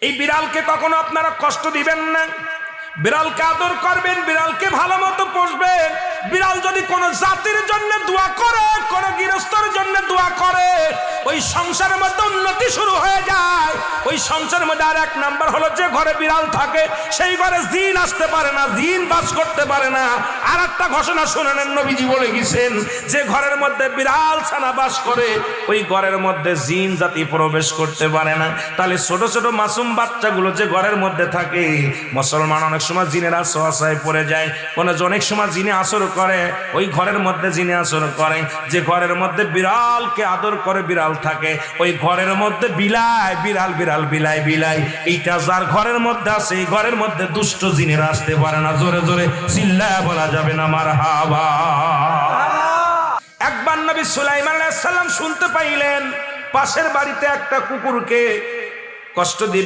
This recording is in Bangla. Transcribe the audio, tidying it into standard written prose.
এই বিড়ালকে কখনো আপনারা কষ্ট দিবেন না, বিড়ালকে আদর করবেন, বিড়ালকে ভালো মতো পুষবেন। বিড়াল যদি কোনো জাতির জন্য দোয়া করে, কোনো গৃহস্থর জন্য দোয়া করে, ওই সংসারের মধ্যে উন্নতি শুরু হয়ে যায়। ওই সংসারের মধ্যে আর এক নাম্বার হলো, যে ঘরে বিড়াল থাকে সেই ঘরে জিন আসতে পারে না, জিন বাস করতে পারে না। আর একটা ঘোষণা শুনেন, নবীজি বলে গেছেন, যে ঘরের মধ্যে বিড়াল ছানা বাস করে ওই ঘরের মধ্যে জিন জাতি প্রবেশ করতে পারে না। তাহলে ছোট ছোট মাসুম বাচ্চাগুলো যে ঘরের মধ্যে থাকে, মুসলমান অনেক সময় জিনের আশ্রয় পড়ে যায়, অনেক সময় জিনে আসর করে, ওই ঘরের মধ্যে জিনে আসর করে। যে ঘরের মধ্যে বিড়ালকে আদর করে বিড়াল থাকে, ওই ঘরের মধ্যে বিলাই বিড়াল বিড়াল বিলাই বিলাই, এইটা যার ঘরের মধ্যে আছে এই ঘরের মধ্যে দুষ্ট জিনেরা আসতে পারে না। জোরে জোরে চিল্লায়া বলা যাবে না মারহাবা। একবার নবী সুলাইমান আলাইহিস সালাম শুনতে পাইলেন পাশের বাড়িতে একটা কুকুরকে কষ্ট দিয়ে